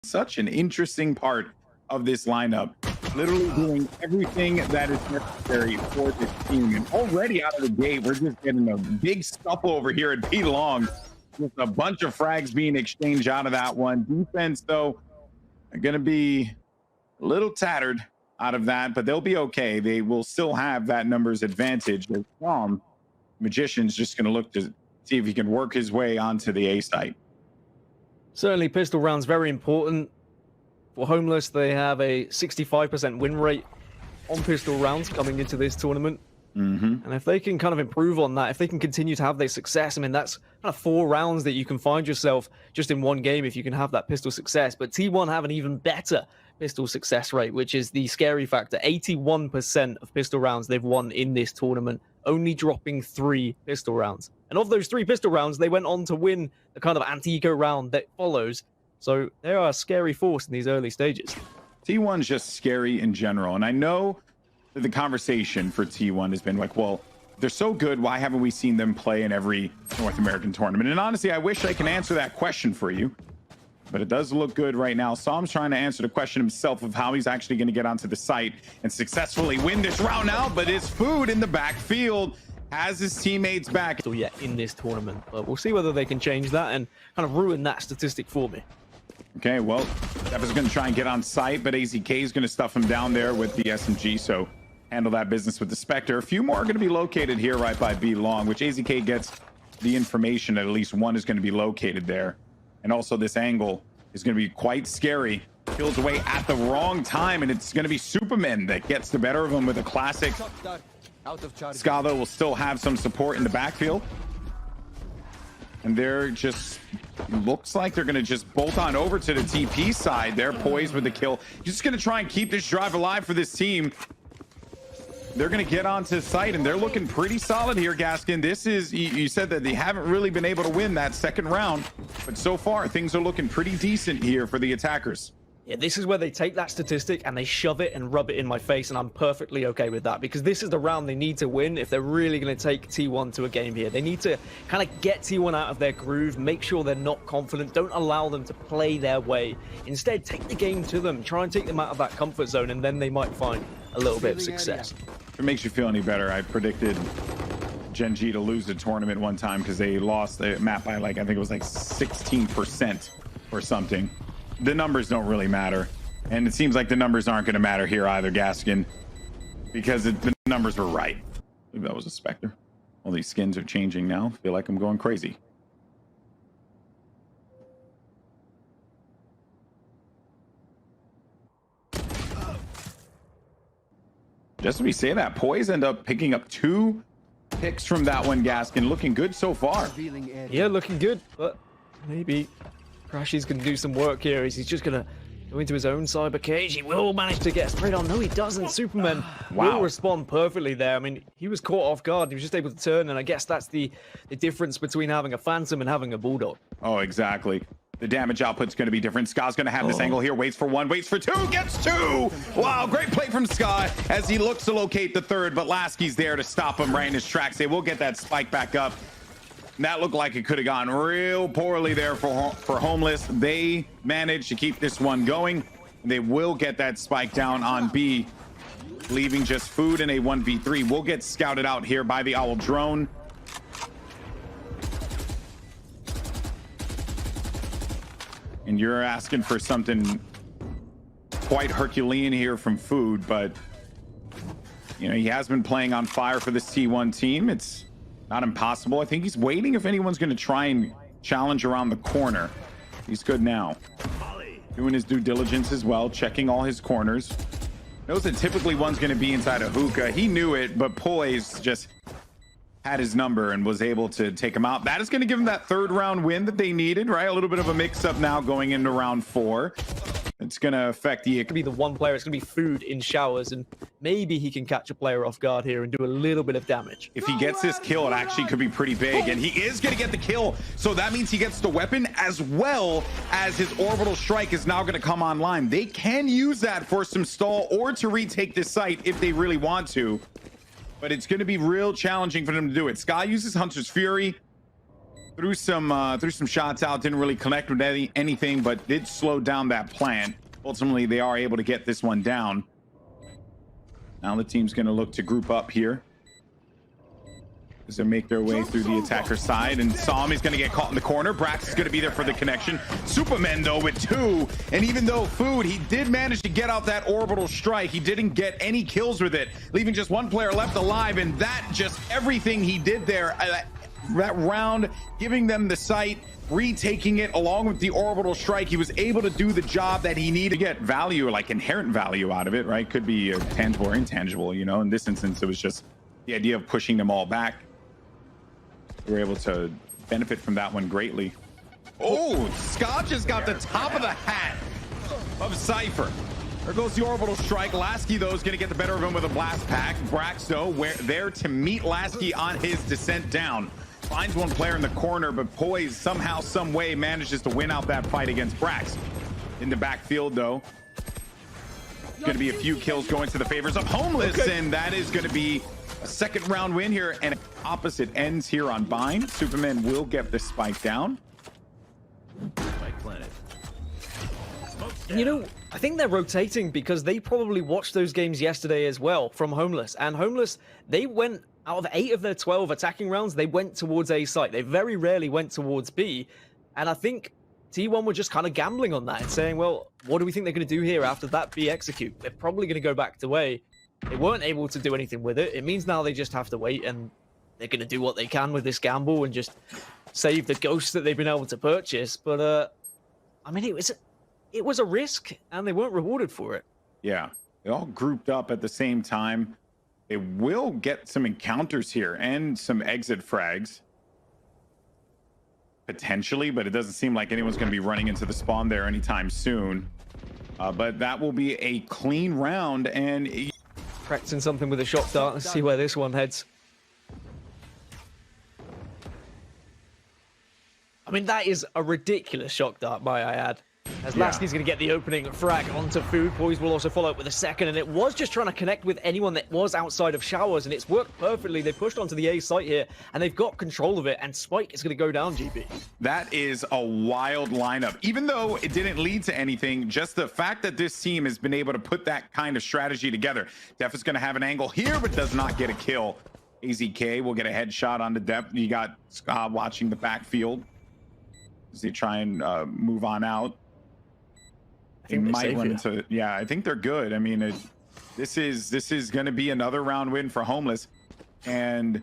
such an interesting part of this lineup, literally doing everything that is necessary for this team. And already out of the gate, we're just getting a big scuffle over here at B long, with a bunch of frags being exchanged out of that one. Defense, though, are going to be a little tattered out of that, but they'll be okay. They will still have that numbers advantage. Magician's just going to look to see if he can work his way onto the A site. Certainly, pistol rounds very important. For Homeless, they have a 65% win rate on pistol rounds coming into this tournament. And if they can kind of improve on that, if they can continue to have their success, I mean, that's kind of 4 rounds that you can find yourself just in one game if you can have that pistol success. But T1 have an even better pistol success rate, which is the scary factor. 81% of pistol rounds they've won in this tournament, only dropping 3 pistol rounds. And of those 3 pistol rounds, they went on to win the kind of anti-eco round that follows. So they are a scary force in these early stages. T1's just scary in general. And I know that the conversation for T1 has been like, well, they're so good, why haven't we seen them play in every North American tournament? And honestly, I wish I can answer that question for you, but it does look good right now. Som's trying to answer the question himself of how he's actually going to get onto the site and successfully win this round out. But his food in the backfield has his teammates back. So yeah, in this tournament, but we'll see whether they can change that and kind of ruin that statistic for me. Okay, well, Steph is going to try and get on site, but AZK is going to stuff him down there with the SMG, so handle that business with the Spectre. A few more are going to be located here right by B long, which AZK gets the information that at least one is going to be located there. And also this angle is going to be quite scary. Kills away at the wrong time, and it's going to be Superman that gets the better of him with a classic. Ska, though, will still have some support in the backfield. And they're just, looks like they're going to just bolt on over to the TP side. They're poised with the kill. Just going to try and keep this drive alive for this team. They're going to get onto site, and they're looking pretty solid here, Gaskin. This is, you said that they haven't really been able to win that second round, but so far things are looking pretty decent here for the attackers. Yeah, this is where they take that statistic and they shove it and rub it in my face, and I'm perfectly okay with that, because this is the round they need to win if they're really going to take T1 to a game here. They need to kind of get T1 out of their groove, make sure they're not confident, don't allow them to play their way. Instead, take the game to them, try and take them out of that comfort zone, and then they might find a little bit of success. If it makes you feel any better, I predicted Gen G to lose the tournament one time because they lost the map by, like, I think it was like 16% or something. The numbers don't really matter, and it seems like the numbers aren't going to matter here either, Gaskin, because the numbers were right. I believe that was a Spectre. All these skins are changing now. I feel like I'm going crazy. Just as we say that, Poise end up picking up 2 picks from that one, Gaskin. Looking good so far. Yeah, looking good, but maybe Crashy's going to do some work here. He's just going to go into his own cyber cage. He will manage to get straight on. No, he doesn't. Superman will respond perfectly there. I mean, he was caught off guard. He was just able to turn, and I guess that's the difference between having a Phantom and having a Bulldog. Oh, exactly. The damage output's going to be different. Ska's going to have this angle here. Waits for 1, waits for 2, gets 2. Wow, great play from Ska as he looks to locate the 3rd, but Lasky's there to stop him right in his tracks. They will get that spike back up. And that looked like it could have gone real poorly there for Homeless. They managed to keep this one going. They will get that spike down on B, leaving just food in a 1v3. Will get scouted out here by the Owl drone. And you're asking for something quite Herculean here from Food, but you know, he has been playing on fire for this T1 team. It's not impossible. I think he's waiting if anyone's going to try and challenge around the corner. He's good now. Doing his due diligence as well, checking all his corners. Knows that typically one's going to be inside a hookah. He knew it, but Poise just had his number and was able to take him out. That is going to give him that 3rd round win that they needed, right? A little bit of a mix-up now going into round 4. It's going to affect the... It could be the one player. It's going to be Food in showers, and maybe he can catch a player off guard here and do a little bit of damage. If he gets this kill, it actually could be pretty big, and he is going to get the kill. So that means he gets the weapon as well as his orbital strike is now going to come online. They can use that for some stall or to retake this site if they really want to. But it's going to be real challenging for them to do it. Sky uses Hunter's Fury. threw some shots out, didn't really connect with anything, but did slow down that plant. Ultimately, they are able to get this one down. Now the team's going to look to group up here as they make their way through the attacker side. And Som is going to get caught in the corner. Brax is going to be there for the connection. Superman, though, with 2. And even though Food, he did manage to get out that orbital strike, he didn't get any kills with it, leaving just 1 player left alive. And that just everything he did there, that round, giving them the site, retaking it along with the orbital strike, he was able to do the job that he needed to get value, like inherent value out of it, right? Could be tangible or intangible, you know. In this instance, it was just the idea of pushing them all back. We were able to benefit from that one greatly. Oh, Scotch has got the top of the hat of Cypher. There goes the orbital strike. Lasky, though, is going to get the better of him with a blast pack. Brax, though, there to meet Lasky on his descent down. Finds 1 player in the corner, but Poise somehow, some way manages to win out that fight against Brax. In the backfield, though, going to be a few kills going to the favors of Homeless, and that is going to be a 2nd round win here, and opposite ends here on Bind. Superman will get the spike down. And you know, I think they're rotating because they probably watched those games yesterday as well from Homeless. And Homeless, they went out of 8 of their 12 attacking rounds, they went towards A site. They very rarely went towards B. And I think T1 were just kind of gambling on that and saying, well, what do we think they're going to do here after that B execute? They're probably going to go back to A. They weren't able to do anything with it. It means now they just have to wait, and they're going to do what they can with this gamble and just save the ghosts that they've been able to purchase. But, I mean, it was a risk, and they weren't rewarded for it. Yeah, they all grouped up at the same time. They will get some encounters here and some exit frags. Potentially, but it doesn't seem like anyone's going to be running into the spawn there anytime soon. But that will be a clean round, and... Practicing something with a shock dart. Let's see where this one heads. I mean, that is a ridiculous shock dart, might I add. As Lasky's going to get the opening frag onto Food. Poise will also follow up with a 2nd, and it was just trying to connect with anyone that was outside of showers, and it's worked perfectly. They pushed onto the A site here, and they've got control of it, and Spike is going to go down, GB. That is a wild lineup. Even though it didn't lead to anything, just the fact that this team has been able to put that kind of strategy together. Def is going to have an angle here, but does not get a kill. AZK will get a headshot onto Def. You got Scott watching the backfield as they try and move on out. They might run into, yeah, I think they're good. I mean, this is going to be another round win for Homeless, and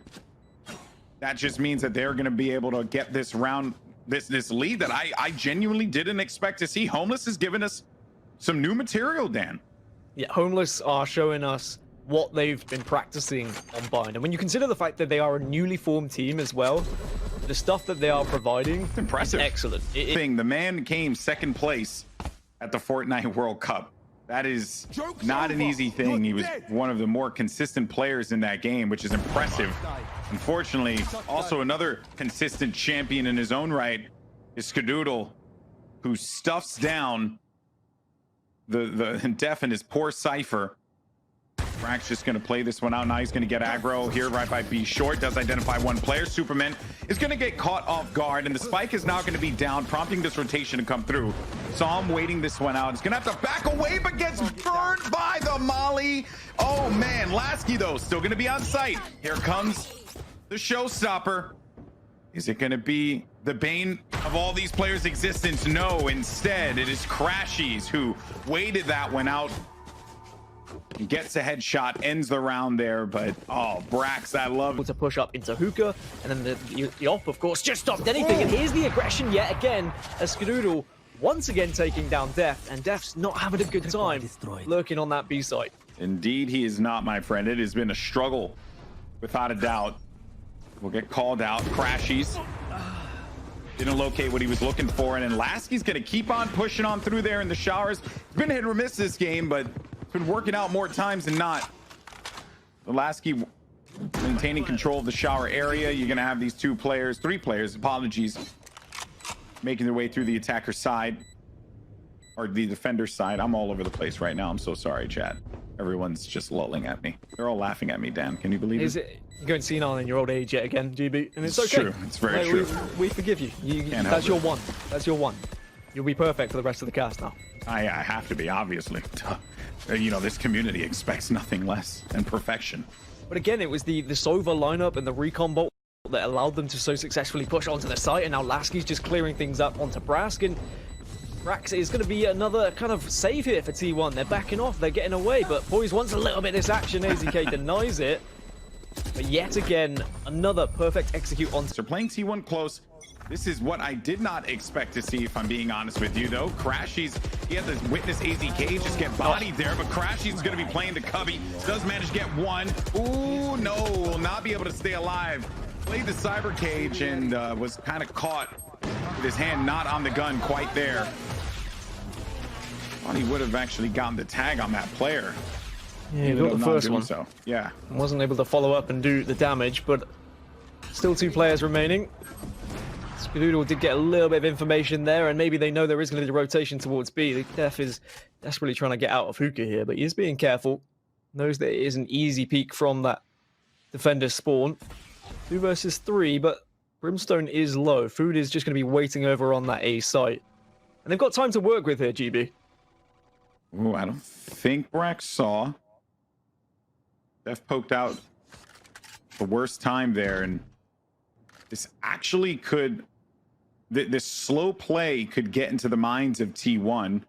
that just means that they're going to be able to get this round, this lead that I genuinely didn't expect to see. Homeless has given us some new material, Dan. Yeah, Homeless are showing us what they've been practicing on Bind, and when you consider the fact that they are a newly formed team as well, the stuff that they are providing, it's impressive, excellent. The man came 2nd place at the Fortnite World Cup. That is not an easy thing. He was one of the more consistent players in that game, which is impressive. Unfortunately, also another consistent champion in his own right is Skadoodle, who stuffs down the Def and his poor Cypher. Brack's just going to play this one out. Now he's going to get aggro here right by B short. Does identify 1 player. Superman is going to get caught off guard, and the spike is now going to be down, prompting this rotation to come through. Saw him waiting this one out. He's going to have to back away, but gets burned by the molly. Oh, man. Lasky, though, still going to be on site. Here comes the showstopper. Is it going to be the bane of all these players' existence? No, instead, it is Crashies who waited that one out. Gets a headshot, ends the round there, but oh, Brax, I love to push up into hookah, and then the op, of course, just stopped anything. And here's the aggression yet again as Skadoodle once again taking down Def, and Def's not having a good time lurking on that B site. Indeed, he is not, my friend. It has been a struggle, without a doubt. We'll get called out. Crashies didn't locate what he was looking for, and then Lasky's gonna keep on pushing on through there in the showers. It's been hit or miss this game, but been working out more times than not. Lasky maintaining control of the shower area. You're gonna have these 3 players, apologies, making their way through the attacker side or the defender side. I'm all over the place right now. I'm so sorry, chat. Everyone's just lolling at me. They're all laughing at me, Dan. Can you believe Is it? it you're going senile in your old age yet again, GB? And it's It's okay. true. It's very true. We forgive you. That's your one. That's your one. You'll be perfect for the rest of the cast now. I have to be, obviously. You know, this community expects nothing less than perfection. But again, it was the sova lineup and the recon bolt that allowed them to so successfully push onto the site, and now Lasky's just clearing things up onto Brask, and Brax is going to be another kind of save here for T1. They're backing off, they're getting away, but Poise wants a little bit of this action. AZK denies it. But yet again, another perfect execute on. So playing T1 close. This is what I did not expect to see, if I'm being honest with you, though. Crashy's, he had to witness AZK just get bodied there, but Crashy's going to be playing the cubby. Does manage to get one. Ooh, no, will not be able to stay alive. Played the cyber cage and was kind of caught with his hand not on the gun quite there. Thought he would have actually gotten the tag on that player. Yeah, he got the first one. So, yeah. Wasn't able to follow up and do the damage, but still 2 players remaining. Skadoodle did get a little bit of information there, and maybe they know there is going to be a rotation towards B. The Def is desperately trying to get out of hookah here, but he is being careful. Knows that it is an easy peek from that defender spawn. 2 versus 3, but Brimstone is low. Food is just going to be waiting over on that A site. And they've got time to work with here, GB. Ooh, I don't think Brax saw. Def poked out the worst time there, and this actually could... This slow play could get into the minds of T1,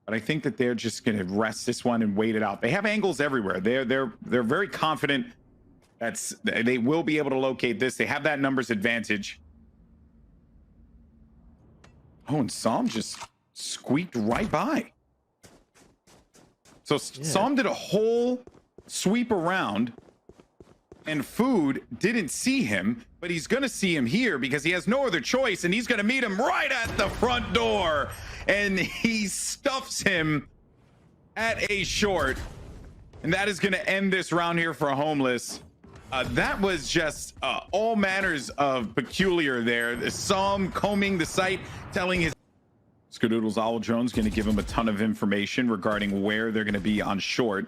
but I think that they're just going to rest this one and wait it out. They have angles everywhere. They're very confident that they will be able to locate this. They have that numbers advantage. Oh, and Psalm just squeaked right by. So yeah. Psalm did a whole sweep around, and Food didn't see him, but he's going to see him here because he has no other choice, and he's going to meet him right at the front door, and he stuffs him at a short, and that is going to end this round here for Homeless. That was just all manners of peculiar there. The Psalm combing the site, telling his Skadoodle's owl drone's going to give him a ton of information regarding where they're going to be on short.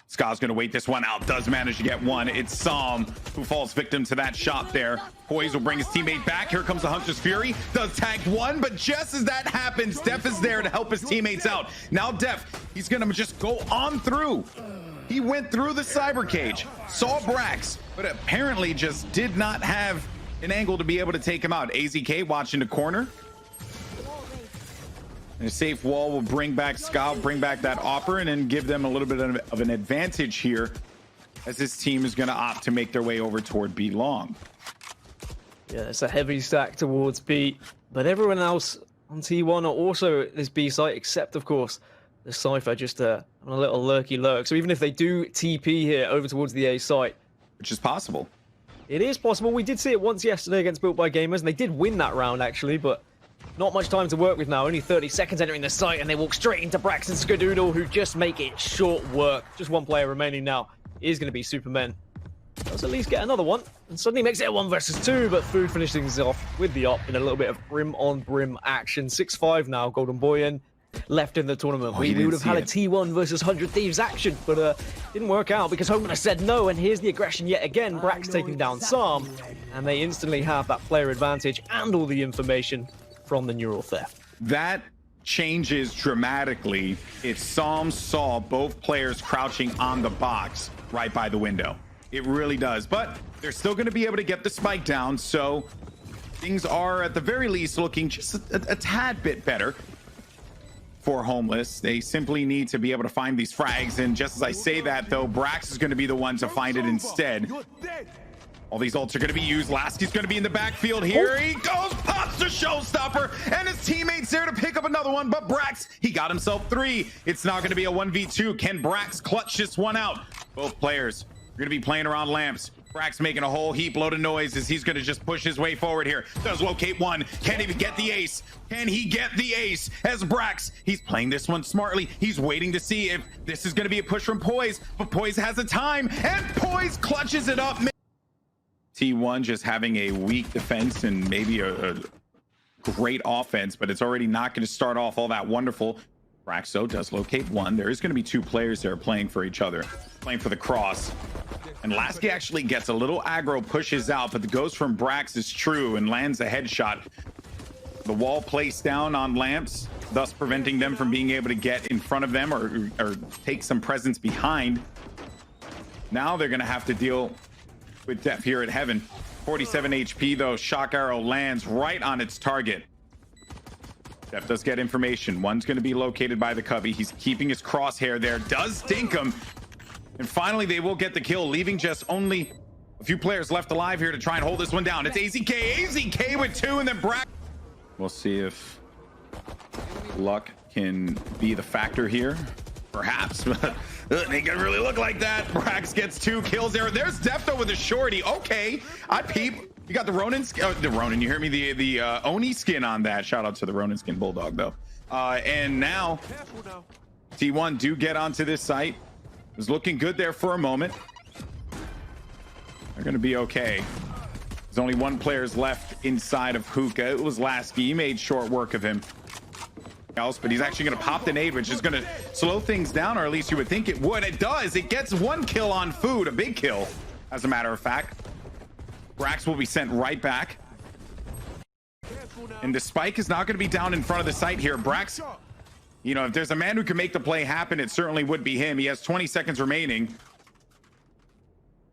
Ska's going to wait this one out, does manage to get one. It's Psalm who falls victim to that shot there. Poise will bring his teammate back. Here comes the Hunter's Fury. Does tag one, but just as that happens, Def is there to help his teammates out. Now Def, he's going to just go on through. He went through the cyber cage, saw Brax, but apparently just did not have an angle to be able to take him out. AZK watching the corner. And a safe wall will bring back Ska, bring back that Opera, and then give them a little bit of an advantage here as this team is going to opt to make their way over toward B long. Yeah, it's a heavy stack towards B, but everyone else on T1 are also at this B site, except, of course, the Cypher just on a little lurky lurk. So even if they do TP here over towards the A site, which is possible. It is possible. We did see it once yesterday against Built by Gamers, and they did win that round, actually, but not much time to work with now. Only 30 seconds entering the site, and they walk straight into Brax and Skadoodle, who just make it short work. Just one player remaining now. It is going to be Supermen. Does at least get another one, and suddenly makes it a 1 versus 2, but Food finishes things off with the op in a little bit of brim-on-brim action. 6-5 now, Golden Boyan left in the tournament. We would have had a T1 versus 100 Thieves action, but didn't work out because Homeless said no, and here's the aggression yet again. Brax taking down Psalm, and they instantly have that player advantage and all the information from the neural theft. That changes dramatically if Psalm saw both players crouching on the box right by the window. It really does, but they're still going to be able to get the spike down, so things are at the very least looking just a tad bit better for Homeless. They simply need to be able to find these frags, and just as I say that, though, Brax is going to be the one to find it instead. All these ults are going to be used. Lasky's going to be in the backfield here. He goes, pops the showstopper, and his teammate's there to pick up another one, but Brax, he got himself 3. It's now going to be a 1v2. Can Brax clutch this one out? Both players are going to be playing around lamps. Brax making a whole heap load of noise as he's going to just push his way forward here. Does locate one. Can't even get the ace. Can he get the ace? As Brax, he's playing this one smartly. He's waiting to see if this is going to be a push from Poise, but Poise has the time, and Poise clutches it up. T1 just having a weak defense and maybe a great offense, but it's already not going to start off all that wonderful. Braxo does locate one. There is going to be two players there playing for each other, playing for the cross. And Lasky actually gets a little aggro, pushes out, but the ghost from Brax is true and lands a headshot. The wall placed down on lamps, thus preventing them from being able to get in front of them or take some presence behind. Now they're going to have to deal with Def here at Heaven. 47 HP though. Shock arrow lands right on its target. Def does get information. One's going to be located by the cubby. He's keeping his crosshair there. Does dink him. And finally, they will get the kill, leaving just only a few players left alive here to try and hold this one down. It's AZK. AZK with two, and then Brax. We'll see if luck can be the factor here. Perhaps, but it ain't gonna really look like that. Brax gets 2 kills there. There's Defto with a shorty. Okay, I peep. You got the Ronin, the Ronin. You hear me? The Oni skin on that. Shout out to the Ronin skin Bulldog though. And now T1 do get onto this site. It was looking good there for a moment. They're gonna be okay. There's only one player's left inside of Hookah. It was Lasky. He made short work of him. But he's actually going to pop the nade, which is going to slow things down, or at least you would think it would. It does. It gets 1 kill on Food, a big kill, as a matter of fact. Brax will be sent right back. And the spike is not going to be down in front of the site here. Brax, you know, if there's a man who can make the play happen, it certainly would be him. He has 20 seconds remaining.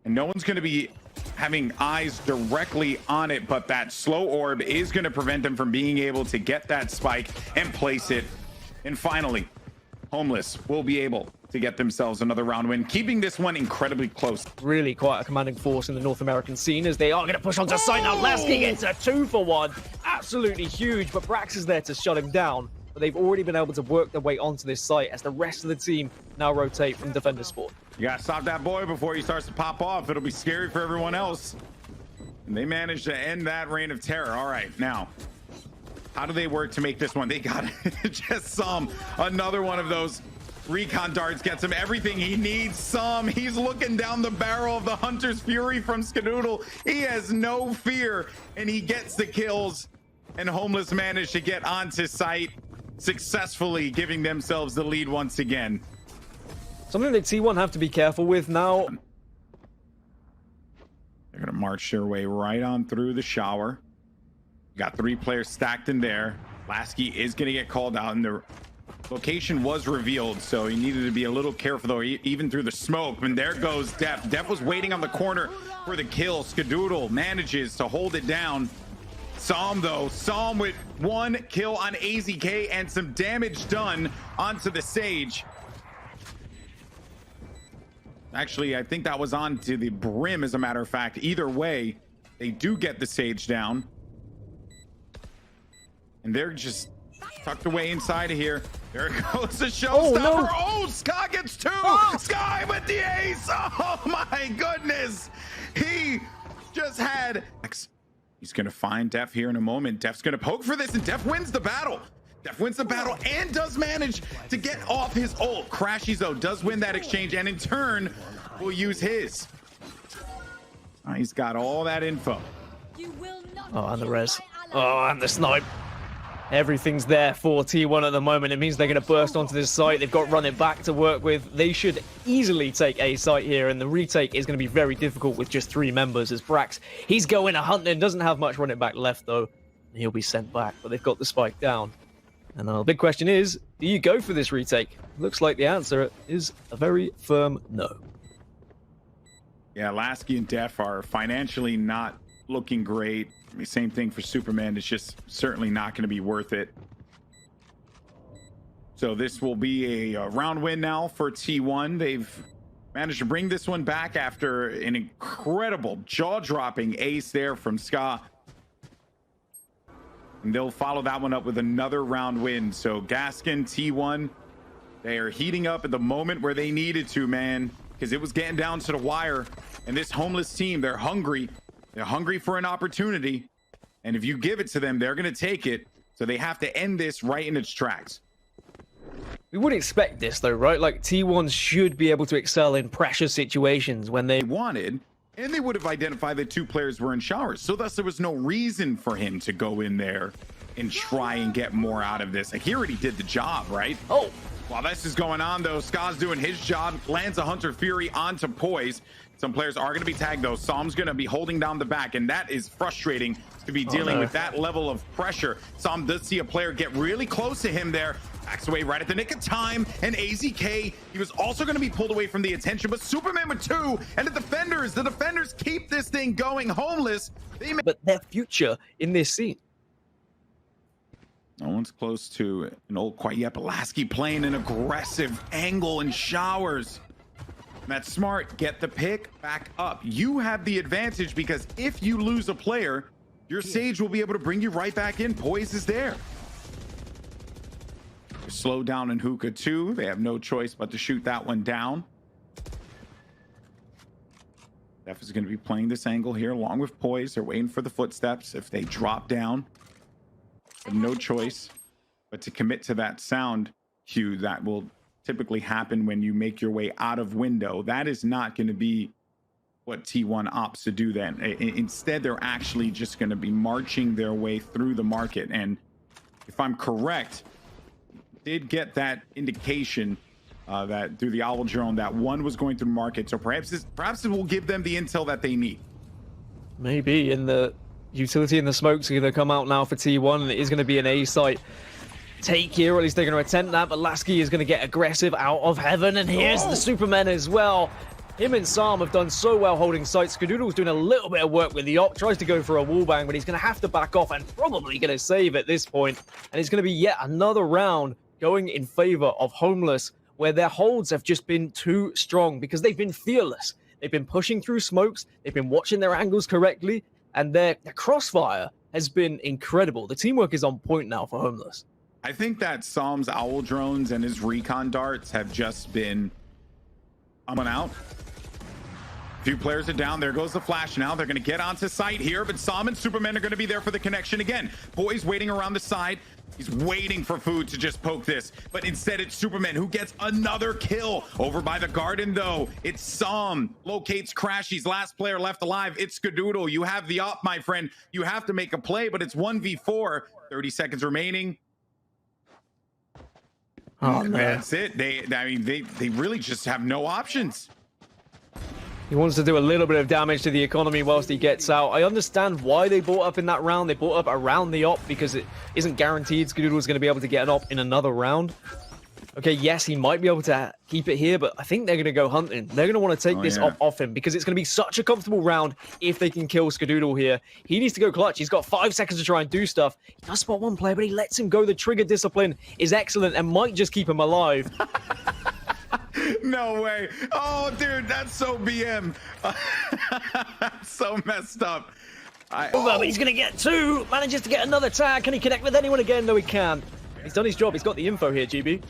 And no one's going to be having eyes directly on it, but that slow orb is going to prevent them from being able to get that spike and place it. And finally, Homeless will be able to get themselves another round win, keeping this one incredibly close. Really quite a commanding force in the North American scene, as they are going to push onto site now. Lasky gets a 2-for-1. Absolutely huge, but Brax is there to shut him down. But they've already been able to work their way onto this site as the rest of the team now rotate from defender spawn. You gotta stop that boy before he starts to pop off. It'll be scary for everyone else. And they managed to end that reign of terror. All right, now, how do they work to make this one? They got just another one of those recon darts gets him everything he needs. He's looking down the barrel of the Hunter's Fury from Skadoodle. He has no fear, and he gets the kills. And Homeless managed to get onto site, successfully giving themselves the lead once again. Something that T1 have to be careful with now. They're gonna march their way right on through the shower. Got 3 players stacked in there. Lasky is gonna get called out, and the location was revealed, so he needed to be a little careful though, even through the smoke. And there goes Def. Def was waiting on the corner for the kill. Skadoodle manages to hold it down. Psalm though, Psalm with 1 kill on AZK and some damage done onto the Sage. Actually, I think that was onto the Brim, as a matter of fact. Either way, they do get the Sage down. And they're just tucked away inside of here. There it goes, the showstopper. No. Oh, Sky gets 2. Sky with the ace. Oh my goodness. He just had... He's going to find Def here in a moment. Def's going to poke for this, and Def wins the battle. Def wins the battle and does manage to get off his ult. Crashizo does win that exchange, and in turn will use his. He's got all that info. Oh, and the res. Oh, and the snipe. Everything's there for T1 at the moment. It means they're going to burst onto this site. They've got Run It Back to work with. They should easily take a site here, and the retake is going to be very difficult with just 3 members, as Brax, he's going a hunting, doesn't have much Run It Back left though. He'll be sent back, but they've got the spike down. And the big question is, do you go for this retake? Looks like the answer is a very firm no. Yeah, Lasky and Def are financially not looking great. I mean, same thing for Superman. It's just certainly not going to be worth it. So this will be a round win now for T1. They've managed to bring this one back after an incredible jaw-dropping ace there from Ska. And they'll follow that one up with another round win. So Gaskin, T1, they are heating up at the moment where they needed to, man, because it was getting down to the wire. And this Homeless team, they're hungry. They're hungry for an opportunity. And if you give it to them, they're going to take it. So they have to end this right in its tracks. We wouldn't expect this though, right? Like, T1 should be able to excel in pressure situations when they wanted. And they would have identified that 2 players were in showers. So thus there was no reason for him to go in there and try and get more out of this. Like, he already did the job, right? Oh, while this is going on, though, ska's doing his job, lands a Hunter Fury onto Poise. Some players are going to be tagged, though. Psalm's going to be holding down the back, and that is frustrating to be dealing with that level of pressure. Psalm does see a player get really close to him there. Backs away right at the nick of time, and AZK, he was also going to be pulled away from the attention, but Superman with 2, and the defenders keep this thing going. Homeless, but their future in this scene. No one's close to an old quiet yet. Pulaski playing an aggressive angle and showers. That's smart. Get the pick back up. You have the advantage because if you lose a player, your Sage will be able to bring you right back in. Poise is there. Slow down in hookah too. They have no choice but to shoot that one down. Def is going to be playing this angle here along with Poise. They're waiting for the footsteps. If they drop down, have no choice but to commit to that sound cue that will typically happen when you make your way out of window. That is not going to be what T1 opts to do then. Instead, they're actually just going to be marching their way through the market. And if I'm correct, did get that indication that through the owl drone that one was going through the market. So perhaps it will give them the intel that they need. Maybe. In the utility and the smokes are going to come out now for T1, and it is going to be an A site take here, or at least they're going to attempt that, but Lasky is going to get aggressive out of heaven, and here's the Superman as well. Him and Psalm have done so well holding sight. Skadoodle's doing a little bit of work with the op, tries to go for a wallbang, but he's going to have to back off and probably going to save at this point. And it's going to be yet another round going in favor of Homeless, where their holds have just been too strong because they've been fearless. They've been pushing through smokes, they've been watching their angles correctly, and their crossfire has been incredible. The teamwork is on point now for Homeless. I think that Psalm's owl drones and his recon darts have just been coming out. Few players are down. There goes the flash now. They're going to get onto site here, but Psalm and Superman are going to be there for the connection again. Boy's waiting around the side. He's waiting for food to just poke this, but instead it's Superman who gets another kill over by the garden, though. It's Psalm locates Crashy's last player left alive. It's Skadoodle. You have the op, my friend. You have to make a play, but it's 1v4. 30 seconds remaining. Oh man, that's it. They really just have no options. He wants to do a little bit of damage to the economy whilst he gets out. I understand why they bought up in that round. They bought up around the op because it isn't guaranteed Skadoodle is going to be able to get an op in another round. Okay, yes, he might be able to keep it here, but I think they're going to go hunting. They're going to want to take this op off him because it's going to be such a comfortable round if they can kill Skadoodle here. He needs to go clutch. He's got 5 seconds to try and do stuff. He does spot one player, but he lets him go. The trigger discipline is excellent and might just keep him alive. No way. Oh, dude, that's so BM. So messed up. But he's going to get 2. Manages to get another tag. Can he connect with anyone again? No, he can't. He's done his job. He's got the info here, GB.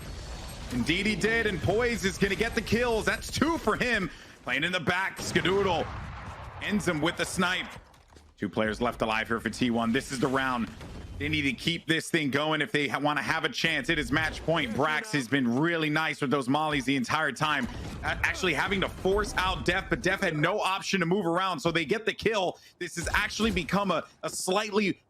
Indeed he did, and Poise is going to get the kills. That's 2 for him. Playing in the back, Skadoodle ends him with the snipe. 2 players left alive here for T1. This is the round. They need to keep this thing going if they want to have a chance. It is match point. Brax has been really nice with those mollies the entire time. Actually having to force out Def, but Def had no option to move around, so they get the kill. This has actually become a slightly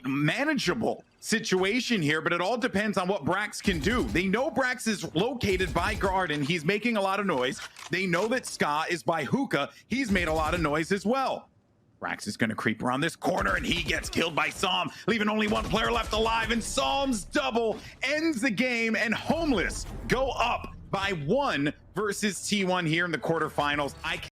manageable situation here, but it all depends on what Brax can do. They know Brax is located by garden. He's making a lot of noise. They know that Ska is by hookah. He's made a lot of noise as well. Brax is going to creep around this corner, and he gets killed by Psalm, leaving only 1 player left alive, and Psalm's double ends the game, and Homeless go up by 1 versus T1 here in the quarterfinals.